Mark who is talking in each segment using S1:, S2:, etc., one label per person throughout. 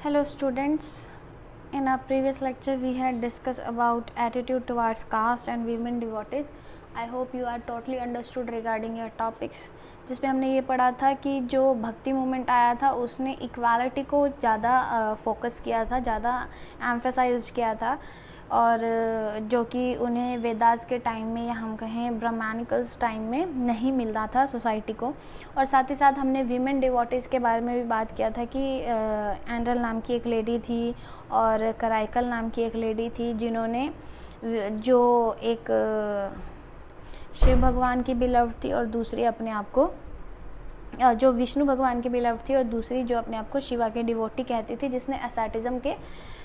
S1: Hello students, in our previous lecture we had discussed about attitude towards caste and women devotees. I hope you are totally understood regarding your topics. जिसमें हमने ये पढ़ा था कि जो भक्ति movement आया था उसने इक्वालिटी को ज़्यादा फोकस किया था, ज़्यादा एम्फेसाइज किया था, और जो कि उन्हें वेदास के टाइम में या हम कहें ब्राह्मणिकल्स टाइम में नहीं मिलता था सोसाइटी को। और साथ ही साथ हमने वीमेन डिवोटीज़ के बारे में भी बात किया था कि एंड्रल नाम की एक लेडी थी और कराइकल नाम की एक लेडी थी, जिन्होंने जो एक शिव भगवान की बिलव्ड थी और दूसरी अपने आप को जो विष्णु भगवान की बिलव्ड थी और दूसरी जो अपने आप को शिवा के डिवोटी कहती थी, जिसने एसेटिज्म के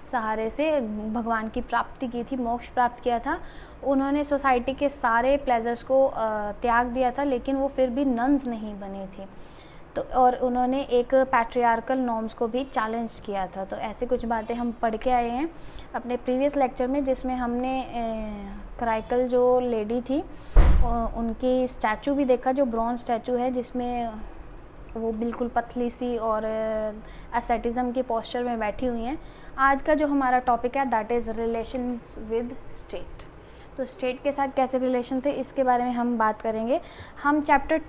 S1: सहारे से भगवान की प्राप्ति की थी, मोक्ष प्राप्त किया था। उन्होंने सोसाइटी के सारे प्लेजर्स को त्याग दिया था, लेकिन वो फिर भी नन्स नहीं बनी थी। तो और उन्होंने एक पैट्रियार्कल नॉर्म्स को भी चैलेंज किया था। तो ऐसी कुछ बातें हम पढ़ के आए हैं अपने प्रीवियस लेक्चर में, जिसमें हमने कराइकल जो लेडी थी उनकी स्टैचू भी देखा, जो ब्रॉन्ज स्टैचू है, जिसमें वो बिल्कुल पतली सी और एसेटिज्म के पोस्चर में बैठी हुई हैं। आज का जो हमारा टॉपिक है that is relations with state. तो स्टेट के साथ कैसे रिलेशन थे इसके बारे में हम बात करेंगे। हम चैप्टर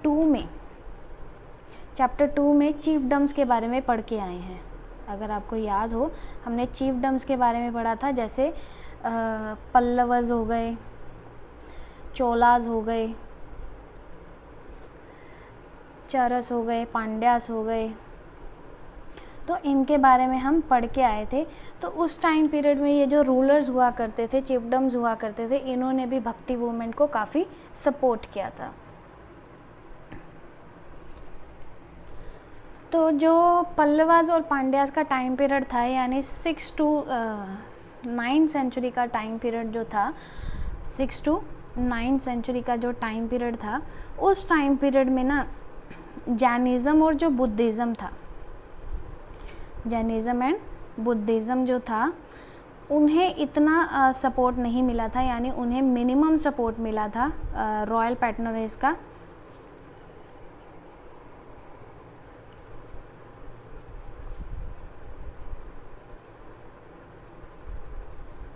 S1: 2 में चीफडम्स के बारे में पढ़ के आए हैं। अगर आपको याद हो, हमने चीफडम्स के बारे में पढ़ा था, जैसे पल्लवज हो गए, चोलाज हो गए, चरस हो गए, पांड्यास हो गए। तो इनके बारे में हम पढ़ के आए थे। तो उस टाइम पीरियड में ये जो रूलर्स हुआ करते थे, चीफडम्स हुआ करते थे, इन्होंने भी भक्ति मूवमेंट को काफ़ी सपोर्ट किया था। तो जो पल्लवाज और पांड्यास का टाइम पीरियड था, यानी 6 to 9 सेंचुरी का टाइम पीरियड जो था, 6 to 9 सेंचुरी का जो टाइम पीरियड था, उस टाइम पीरियड में ना जैनिज़्म और जो बुद्धिज़्म था, जैनिज़्म एंड बुद्धिज़्म जो था, उन्हें इतना सपोर्ट नहीं मिला था, यानी उन्हें मिनिमम सपोर्ट मिला था रॉयल पैटर्नेज का।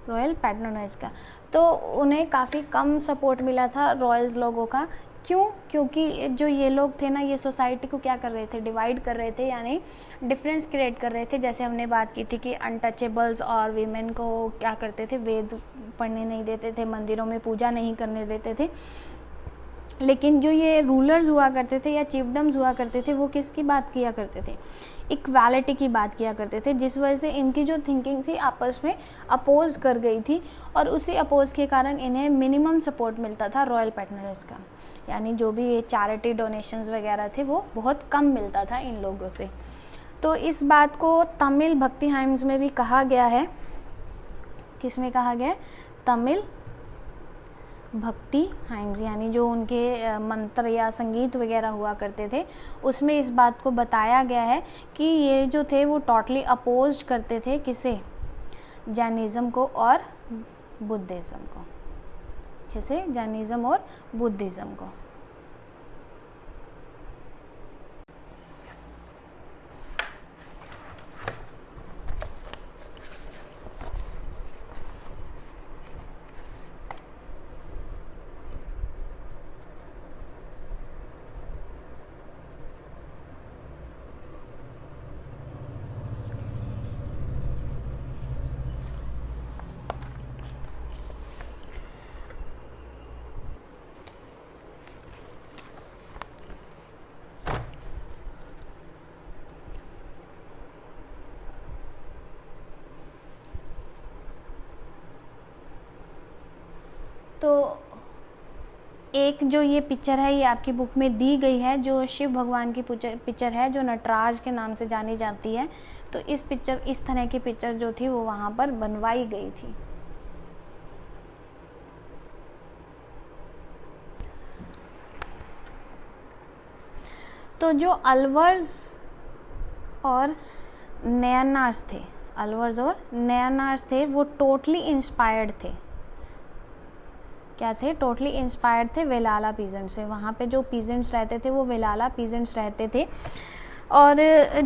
S1: रॉयल पैटर्नेज का तो उन्हें काफ़ी कम सपोर्ट मिला था रॉयल्स लोगों का। क्यों? क्योंकि जो ये लोग थे ना, ये सोसाइटी को क्या कर रहे थे, डिवाइड कर रहे थे, यानी डिफरेंस क्रिएट कर रहे थे। जैसे हमने बात की थी कि अनटचेबल्स और वीमेन को क्या करते थे, वेद पढ़ने नहीं देते थे, मंदिरों में पूजा नहीं करने देते थे। लेकिन जो ये रूलर्स हुआ करते थे या चीफडम्स हुआ करते थे, वो किसकी बात किया करते थे, इक्वालिटी की बात किया करते थे, जिस वजह से इनकी जो थिंकिंग थी आपस में अपोज कर गई थी, और उसी अपोज के कारण इन्हें मिनिमम सपोर्ट मिलता था रॉयल पैटर्नेज का, यानी जो भी ये चैरिटी डोनेशंस वगैरह थे वो बहुत कम मिलता था इन लोगों से। तो इस बात को तमिल भक्ति हाइम्स में भी कहा गया है। किस में कहा गया है? तमिल भक्ति हाइम्स, यानी जो उनके मंत्र या संगीत वगैरह हुआ करते थे, उसमें इस बात को बताया गया है कि ये जो थे वो टोटली अपोज करते थे किसे, जैनिज़्म को और बुद्धिज़्म को। किसे? जैनिज़्म और बुद्धिज़्म को। तो एक जो ये पिक्चर है, ये आपकी बुक में दी गई है, जो शिव भगवान की पिक्चर है, जो नटराज के नाम से जानी जाती है। तो इस तरह की पिक्चर जो थी वो वहाँ पर बनवाई गई थी। तो जो अलवर्स और नयनार्स थे, अलवर्स और नयनार्स थे, वो टोटली इंस्पायर्ड थे। क्या थे? टोटली इंस्पायर्ड थे वेलाला पीजेंट से। वहाँ पे जो पीजेंट्स रहते थे वो वेलाला पीजेंट्स रहते थे। और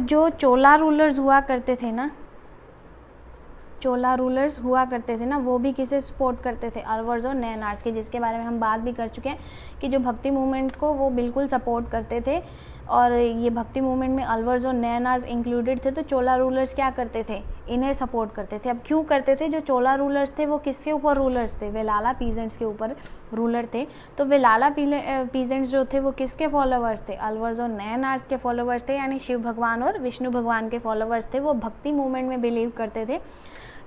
S1: जो चोला रूलर्स हुआ करते थे ना, चोला रूलर्स हुआ करते थे ना, वो भी किसे सपोर्ट करते थे, अल्वर्स और नयनार्स के, जिसके बारे में हम बात भी कर चुके हैं कि जो भक्ति मूवमेंट को वो बिल्कुल सपोर्ट करते थे। और ये भक्ति मूवमेंट में अल्वर्स और नयनार्स इंक्लूडेड थे। तो चोला रूलर्स क्या करते थे, इन्हें सपोर्ट करते थे। अब क्यों करते थे, जो चोला रूलर्स थे वो किसके ऊपर रूलर्स थे, वेलाला पीजेंट्स के ऊपर रूलर थे। तो वेलाला पीजेंट्स जो थे वो किसके फॉलोवर्स थे, अल्वर्स और नयनार्स के फॉलोवर्स थे, यानी शिव भगवान और विष्णु भगवान के फॉलोवर्स थे। वो भक्ति मूवमेंट में बिलीव करते थे।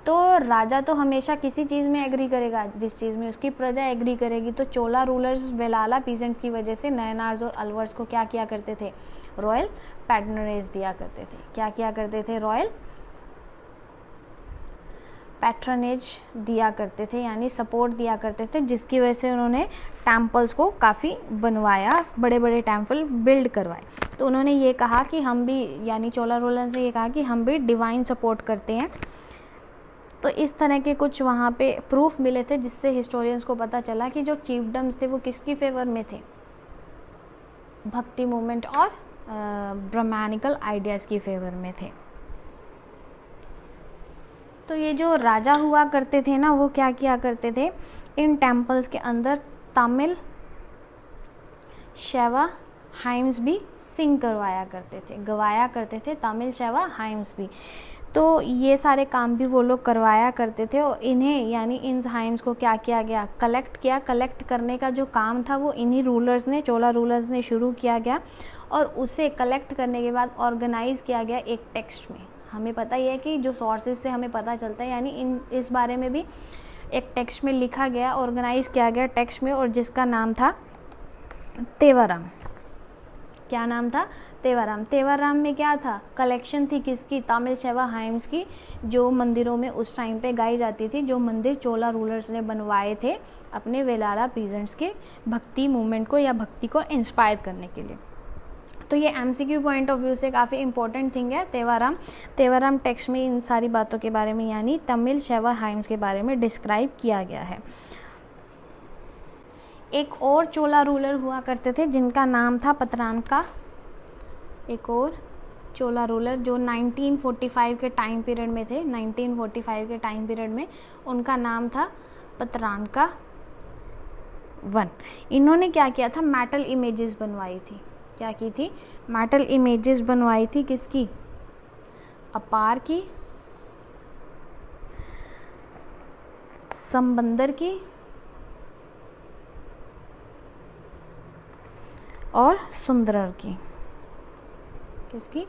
S1: तो राजा तो हमेशा किसी चीज़ में एग्री करेगा जिस चीज़ में उसकी प्रजा एग्री करेगी। तो चोला रूलर्स वेलाला पीजेंट की वजह से नयनार्स और अल्वर्स को क्या किया करते थे, रॉयल पैट्रनेज दिया करते थे। क्या किया करते थे, रॉयल पैट्रनेज दिया करते थे, यानी सपोर्ट दिया करते थे, जिसकी वजह से उन्होंने टेम्पल्स को काफ़ी बनवाया, बड़े बड़े टेम्पल बिल्ड करवाए। तो उन्होंने ये कहा कि हम भी, यानी चोला रूलर्स ने ये कहा कि हम भी डिवाइन सपोर्ट करते हैं। तो इस तरह के कुछ वहाँ पे प्रूफ मिले थे, जिससे हिस्टोरियंस को पता चला कि जो चीफडम्स थे वो किसकी फेवर में थे, भक्ति मूवमेंट और ब्रह्मानिकल आइडियाज़ की फेवर में थे। तो ये जो राजा हुआ करते थे ना, वो क्या किया करते थे, इन टेम्पल्स के अंदर तमिल शैवा हाइम्स भी सिंग करवाया करते थे, गवाया करते थे, तमिल शैवा हाइम्स भी। तो ये सारे काम भी वो लोग करवाया करते थे। और इन्हें, यानी इन हाइम्स को क्या किया गया, कलेक्ट किया। कलेक्ट करने का जो काम था वो इन्हीं रूलर्स ने, चोला रूलर्स ने शुरू किया गया। और उसे कलेक्ट करने के बाद ऑर्गेनाइज़ किया गया एक टेक्स्ट में। हमें पता ही है कि जो सोर्सेज से हमें पता चलता है, यानी इस बारे में भी एक टेक्स्ट में लिखा गया, ऑर्गेनाइज़ किया गया टेक्स्ट में, और जिसका नाम था तेवरम। क्या नाम था, तेवरम। तेवरम में क्या था, कलेक्शन थी किसकी, तमिल शैवा हाइम्स की, जो मंदिरों में उस टाइम पे गाई जाती थी, जो मंदिर चोला रूलर्स ने बनवाए थे अपने वेलाला पीजेंट्स के भक्ति मूवमेंट को या भक्ति को इंस्पायर करने के लिए। तो ये एमसीक्यू पॉइंट ऑफ व्यू से काफ़ी इंपॉर्टेंट थिंग है तेवरम। तेवरम टेक्स्ट में इन सारी बातों के बारे में, यानी तमिल शैवा हाइम्स के बारे में डिस्क्राइब किया गया है। एक और चोला रूलर हुआ करते थे जिनका नाम था पतरानका। एक और चोला रूलर जो 1945 के टाइम पीरियड में थे, 1945 के टाइम पीरियड में उनका नाम था पतरानका वन। इन्होंने क्या किया था, मेटल इमेजेस बनवाई थी। क्या की थी, मेटल इमेजेस बनवाई थी, किसकी, अपार की, संबंदर की और सुंदरर की। किसकी,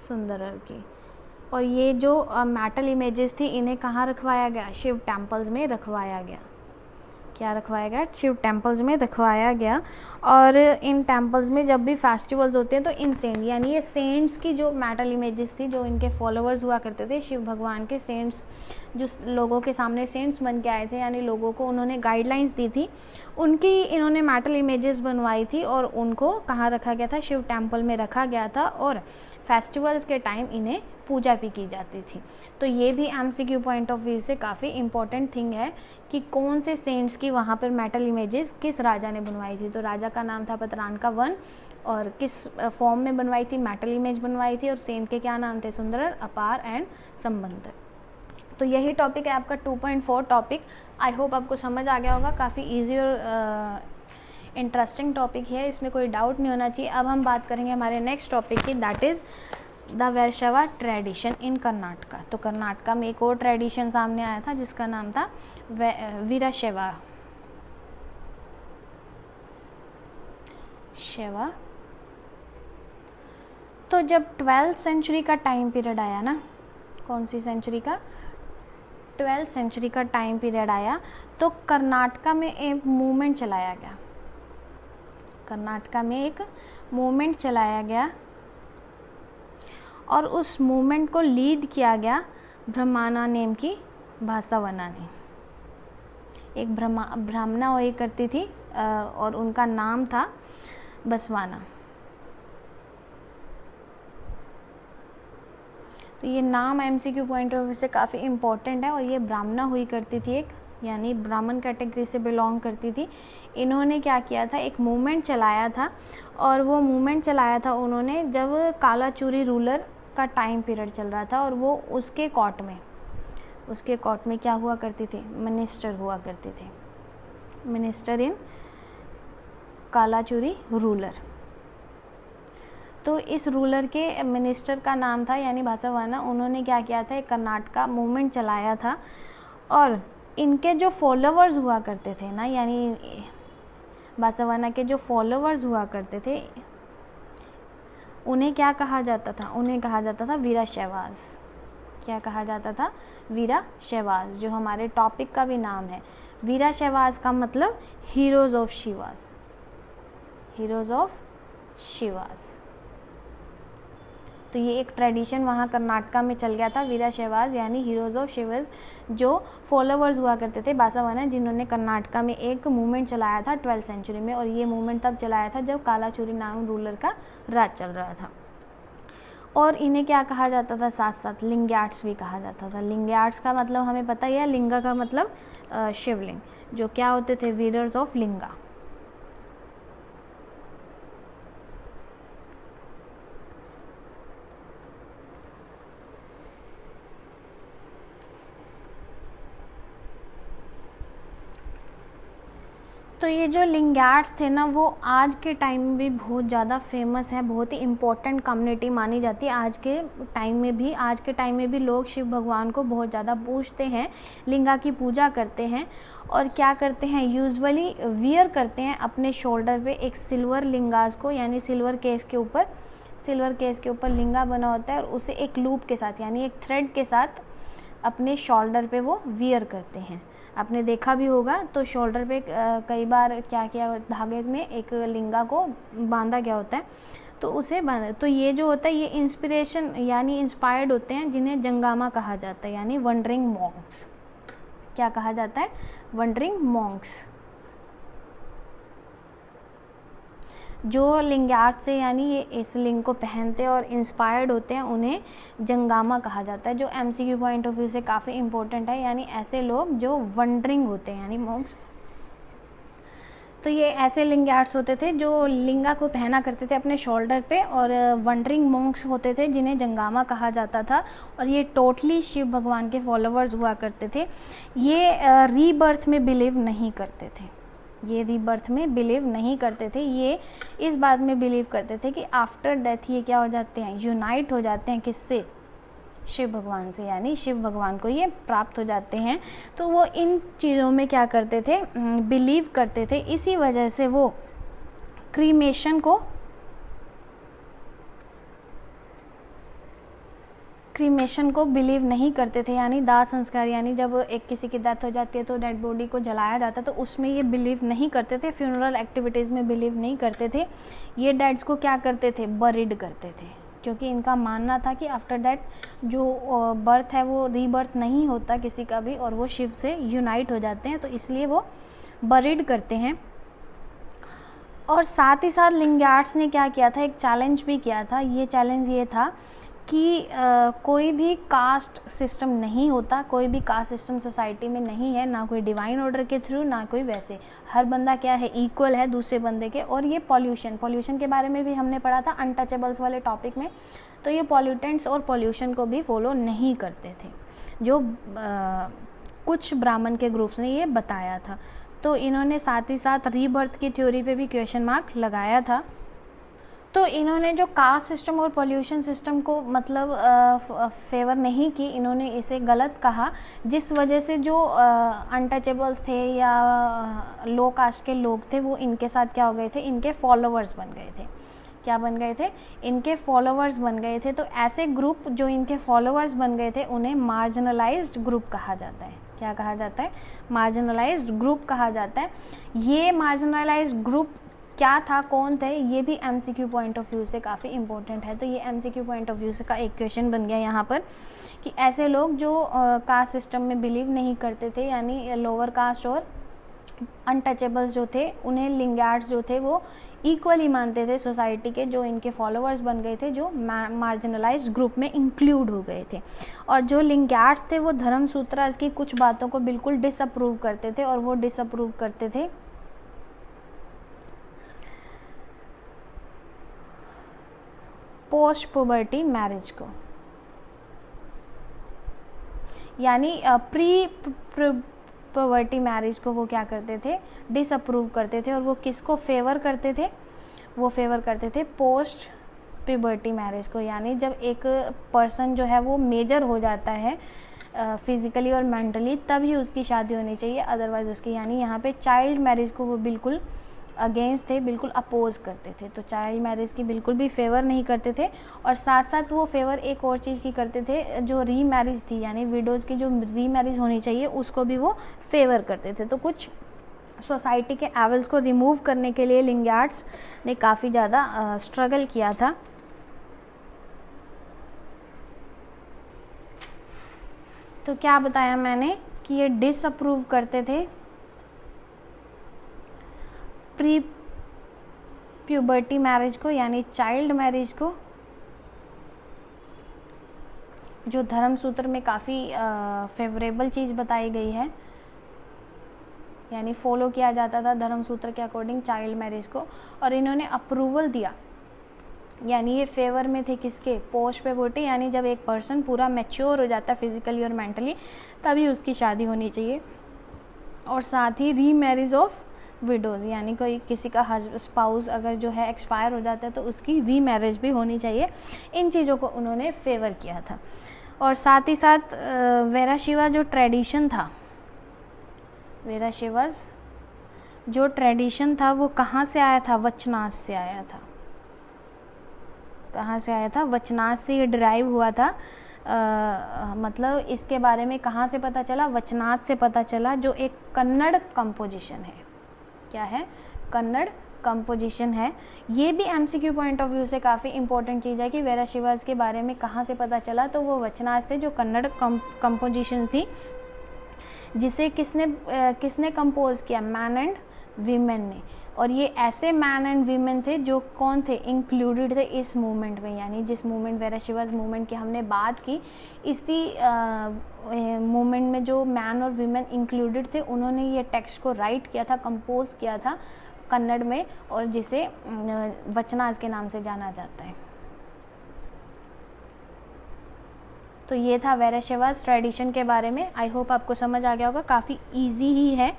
S1: सुंदरर की। और ये जो मेटल इमेजेस थी, इन्हें कहाँ रखवाया गया, शिव टेम्पल्स में रखवाया गया। क्या रखवाया गया, शिव टेम्पल्स में रखवाया गया। और इन टेम्पल्स में जब भी फेस्टिवल्स होते हैं तो इन सेंट, यानी ये सेंट्स की जो मेटल इमेजेस थी, जो इनके फॉलोअर्स हुआ करते थे शिव भगवान के, सेंट्स जो लोगों के सामने सेंट्स बन के आए थे, यानी लोगों को उन्होंने गाइडलाइंस दी थी, उनकी इन्होंने मेटल इमेजेस बनवाई थी और उनको कहाँ रखा गया था, शिव टेम्पल में रखा गया था। और फेस्टिवल्स के टाइम इन्हें पूजा भी की जाती थी। तो ये भी एमसीक्यू पॉइंट ऑफ व्यू से काफ़ी इंपॉर्टेंट थिंग है कि कौन से सेंट्स की वहाँ पर मेटल इमेजेस किस राजा ने बनवाई थी। तो राजा का नाम था पतरानका वन, और किस फॉर्म में बनवाई थी, मेटल इमेज बनवाई थी, और सेंट के क्या नाम थे, सुंदरर, अपार एंड संबंदर। तो यही टॉपिक है आपका 2.4 टॉपिक। आई होप आपको समझ आ गया होगा। काफ़ी ईजी और इंटरेस्टिंग टॉपिक है, इसमें कोई डाउट नहीं होना चाहिए। अब हम बात करेंगे हमारे नेक्स्ट टॉपिक की, that is the Vaishnava tradition in Karnataka. तो कर्नाटका में एक और ट्रेडिशन सामने आया था जिसका नाम था वीरशैवा। शैवा। तो जब 12th सेंचुरी का टाइम पीरियड आया ना, कौन सी सेंचुरी का, 12th सेंचुरी का टाइम पीरियड आया, तो कर्नाटका में एक मूवमेंट चलाया गया। कर्नाटका में एक मूवमेंट चलाया गया और उस मूवमेंट को लीड किया गया ब्राह्मणा नेम की भासावना ने। एक ब्राह्मणा हुई करती थी और उनका नाम था बसवाना। तो ये नाम एमसीक्यू पॉइंट ऑफ व्यू से काफ़ी इम्पोर्टेंट है। और ये ब्राह्मणा हुई करती थी, एक यानी ब्राह्मण कैटेगरी से बिलोंग करती थी। इन्होंने क्या किया था, एक मूवमेंट चलाया था, और वो मूवमेंट चलाया था उन्होंने जब कालाचूरी रूलर का टाइम पीरियड चल रहा था, और वो उसके कोर्ट में उसके कोर्ट में क्या हुआ करते थे, मिनिस्टर हुआ करते थे, मिनिस्टर इन कालाचुरी रूलर। तो इस रूलर के मिनिस्टर का नाम था यानी बासवाना। उन्होंने क्या किया था, एक कर्नाटका मूवमेंट चलाया था और इनके जो फॉलोवर्स हुआ करते थे ना, यानी बासवाना के जो फॉलोवर्स हुआ करते थे, उन्हें क्या कहा जाता था, उन्हें कहा जाता था वीरा शैवाज। क्या कहा जाता था, वीरा शैवाज, जो हमारे टॉपिक का भी नाम है। वीरा शैवाज का मतलब heroes of Shivas, heroes of Shivas. तो ये एक ट्रेडिशन वहाँ कर्नाटका में चल गया था, वीरा शैवाज यानी हीरोज ऑफ शिवाज, जो फॉलोवर्स हुआ करते थे बासवाना, जिन्होंने कर्नाटका में एक मूवमेंट चलाया था 12th सेंचुरी में। और ये मूवमेंट तब चलाया था जब कालाचुरी नाम रूलर का राज चल रहा था। और इन्हें क्या कहा जाता था, साथ साथ लिंग्याट्स भी कहा जाता था। लिंग्याट्स का मतलब हमें पता ही है, लिंगा का मतलब शिवलिंग, जो क्या होते थे, वीरर्स ऑफ लिंगा। तो ये जो लिंग्याट्स थे ना, वो आज के टाइम में भी बहुत ज़्यादा फेमस है, बहुत ही इम्पोर्टेंट कम्युनिटी मानी जाती है आज के टाइम में भी। आज के टाइम में भी लोग शिव भगवान को बहुत ज़्यादा पूजते हैं, लिंगा की पूजा करते हैं। और क्या करते हैं, यूजुअली वियर करते हैं अपने शोल्डर पे एक सिल्वर लिंगास को, यानी सिल्वर केस के ऊपर लिंगा बना होता है और उसे एक लूप के साथ यानी एक थ्रेड के साथ अपने शोल्डर पे वो वियर करते हैं। आपने देखा भी होगा, तो शोल्डर पे कई बार क्या किया, धागे में एक लिंगा को बांधा गया होता है, तो उसे बांधा। तो ये जो होता है, ये इंस्पिरेशन यानी इंस्पायर्ड होते हैं, जिन्हें जंगामा कहा जाता है, यानी वंडरिंग मॉन्क्स। क्या कहा जाता है, वंडरिंग मॉन्क्स। जो लिंग्याट से यानी ये इस लिंग को पहनते और इंस्पायर्ड होते हैं, उन्हें जंगामा कहा जाता है, जो एमसीक्यू पॉइंट ऑफ व्यू से काफ़ी इंपॉर्टेंट है। यानी ऐसे लोग जो वंडरिंग होते हैं, यानी मॉन्क्स। तो ये ऐसे लिंग्याट्स होते थे जो लिंगा को पहना करते थे अपने शोल्डर पे, और वंडरिंग मॉन्क्स होते थे जिन्हें जंगामा कहा जाता था। और ये टोटली शिव भगवान के फॉलोवर्स हुआ करते थे। ये रीबर्थ में बिलीव नहीं करते थे, ये रीबर्थ में बिलीव नहीं करते थे। ये इस बात में बिलीव करते थे कि आफ्टर डेथ ये क्या हो जाते हैं, यूनाइट हो जाते हैं, किससे, शिव भगवान से, यानी शिव भगवान को ये प्राप्त हो जाते हैं। तो वो इन चीज़ों में क्या करते थे, बिलीव करते थे। इसी वजह से वो क्रीमेशन को बिलीव नहीं करते थे, यानी दाह संस्कार, यानी जब एक किसी की डेथ हो जाती है तो डेड बॉडी को जलाया जाता है, तो उसमें ये बिलीव नहीं करते थे। फ्यूनरल एक्टिविटीज़ में बिलीव नहीं करते थे। ये डेड्स को क्या करते थे, बरीड करते थे, क्योंकि इनका मानना था कि आफ्टर दैट जो बर्थ है वो रीबर्थ नहीं होता किसी का भी, और वो शिव से यूनाइट हो जाते हैं, तो इसलिए वो बरीड करते हैं। और साथ ही साथ लिंग्याट्स ने क्या किया था, एक चैलेंज भी किया था। ये चैलेंज ये था कि कोई भी कास्ट सिस्टम नहीं होता, कोई भी कास्ट सिस्टम सोसाइटी में नहीं है, ना कोई डिवाइन ऑर्डर के थ्रू, ना कोई वैसे। हर बंदा क्या है, इक्वल है दूसरे बंदे के। और ये पॉल्यूशन के बारे में भी हमने पढ़ा था अनटचेबल्स वाले टॉपिक में। तो ये पॉल्यूटेंट्स और पॉल्यूशन को भी फॉलो नहीं करते थे, जो कुछ ब्राह्मण के ग्रुप्स ने ये बताया था। तो इन्होंने साथ ही साथ रीबर्थ की थ्योरी पे भी क्वेश्चन मार्क लगाया था। तो इन्होंने जो कास्ट सिस्टम और पॉल्यूशन सिस्टम को मतलब फेवर नहीं की, इन्होंने इसे गलत कहा, जिस वजह से जो अनटचेबल्स थे या लो कास्ट के लोग थे, वो इनके साथ क्या हो गए थे, इनके फॉलोवर्स बन गए थे। क्या बन गए थे, इनके फॉलोवर्स बन गए थे। तो ऐसे ग्रुप जो इनके फॉलोवर्स बन गए थे, उन्हें मार्जिनलाइज्ड ग्रुप कहा जाता है। क्या कहा जाता है, मार्जिनलाइज्ड ग्रुप कहा जाता है। ये मार्जिनलाइज्ड ग्रुप क्या था, कौन थे, ये भी एमसीक्यू पॉइंट ऑफ व्यू से काफ़ी इंपॉर्टेंट है। तो ये एमसीक्यू पॉइंट ऑफ व्यू से का एक क्वेश्चन बन गया यहाँ पर, कि ऐसे लोग जो कास्ट सिस्टम में बिलीव नहीं करते थे, यानी लोअर कास्ट और अनटचेबल्स जो थे, उन्हें लिंग्याट्स जो थे वो इक्वली मानते थे सोसाइटी के, जो इनके फॉलोअर्स बन गए थे, जो मार्जिनलाइज्ड ग्रुप में इंक्लूड हो गए थे। और जो लिंग्याट्स थे वो धर्मसूत्रास की कुछ बातों को बिल्कुल डिसअप्रूव करते थे, और वो डिसअप्रूव करते थे पोस्ट पुबर्टी मैरिज को। यानी प्री प्यूबर्टी मैरिज को वो क्या करते थे, डिसअप्रूव करते थे। और वो किसको फेवर करते थे, वो फेवर करते थे पोस्ट प्यूबर्टी मैरिज को। यानी जब एक पर्सन जो है वो मेजर हो जाता है फिज़िकली और मेंटली, तभी उसकी शादी होनी चाहिए, अदरवाइज़ उसकी, यानी यहाँ पे चाइल्ड मैरिज को वो बिल्कुल अगेंस्ट थे, बिल्कुल अपोज करते थे। तो चाइल्ड मैरिज की बिल्कुल भी फेवर नहीं करते थे। और साथ साथ वो फेवर एक और चीज़ की करते थे, जो री मैरिज थी, यानी विडोज़ की जो री मैरिज होनी चाहिए उसको भी वो फेवर करते थे। तो कुछ सोसाइटी के एवल्स को रिमूव करने के लिए लिंगार्ड्स ने काफ़ी ज़्यादा स्ट्रगल किया था। तो क्या बताया मैंने कि ये डिसअप्रूव करते थे प्री प्यूबर्टी मैरिज को, यानी चाइल्ड मैरिज को, जो धर्मसूत्र में काफ़ी फेवरेबल चीज़ बताई गई है, यानी फॉलो किया जाता था धर्मसूत्र के अकॉर्डिंग चाइल्ड मैरिज को। और इन्होंने अप्रूवल दिया, यानी ये फेवर में थे किसके, पोस्ट प्यूबर्टी, यानी जब एक पर्सन पूरा मैच्योर हो जाता है फिजिकली और मेंटली, तभी उसकी शादी होनी चाहिए। और साथ ही री मैरिज ऑफ विडोज़, यानी कोई किसी का स्पाउस अगर जो है एक्सपायर हो जाता है तो उसकी री मैरिज भी होनी चाहिए। इन चीज़ों को उन्होंने फेवर किया था। और साथ ही साथ वेराशिवा जो ट्रेडिशन था, वेराशिवास जो ट्रेडिशन था वो कहाँ से आया था, वचनास से आया था। कहाँ से आया था, वचनास से ये डिराइव हुआ था। मतलब इसके बारे में कहाँ से पता चला, वचनास से पता चला, जो एक कन्नड़ कंपोजिशन है। क्या है, कन्नड़ कंपोजिशन है। ये भी एमसीक्यू पॉइंट ऑफ व्यू से काफ़ी इंपॉर्टेंट चीज़ है कि वेराशिवास के बारे में कहाँ से पता चला। तो वो वचनास थे, जो कन्नड़ कंपोजिशन थी, जिसे किसने कंपोज किया, मैन एंड वीमेन ने। और ये ऐसे मैन एंड वीमेन थे जो कौन थे, इंक्लूडेड थे इस मूवमेंट में, यानी जिस मूवमेंट वेराशिवास मूवमेंट की हमने बात की, इसी मूवमेंट में जो मैन और वीमेन इंक्लूडेड थे, उन्होंने ये टेक्स्ट को राइट किया था, कंपोज किया था कन्नड़ में, और जिसे वचनास के नाम से जाना जाता है। तो ये था वेराशिवास ट्रेडिशन के बारे में। आई होप आपको समझ आ गया होगा, काफ़ी इजी ही है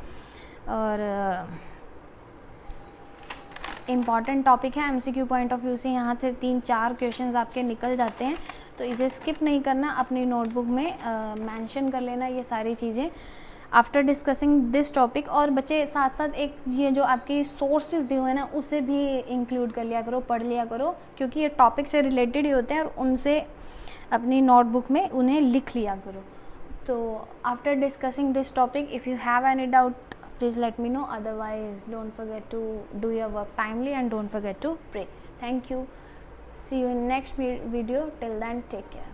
S1: और इम्पॉर्टेंट टॉपिक है एमसीक्यू पॉइंट ऑफ व्यू से। यहाँ से 3-4 क्वेश्चंस आपके निकल जाते हैं, तो इसे स्किप नहीं करना, अपनी नोटबुक में मेंशन कर लेना ये सारी चीज़ें आफ्टर डिस्कसिंग दिस टॉपिक। और बच्चे साथ साथ एक ये जो आपके सोर्सेज दिए हुए हैं ना, उसे भी इंक्लूड कर लिया करो, पढ़ लिया करो, क्योंकि ये टॉपिक से रिलेटेड ही होते हैं और उनसे अपनी नोटबुक में उन्हें लिख लिया करो। तो after discussing this topic, if you have any doubt, please let me know. Otherwise, don't forget to do your work timely and don't forget to pray. Thank you. See you in next video. Till then, take care.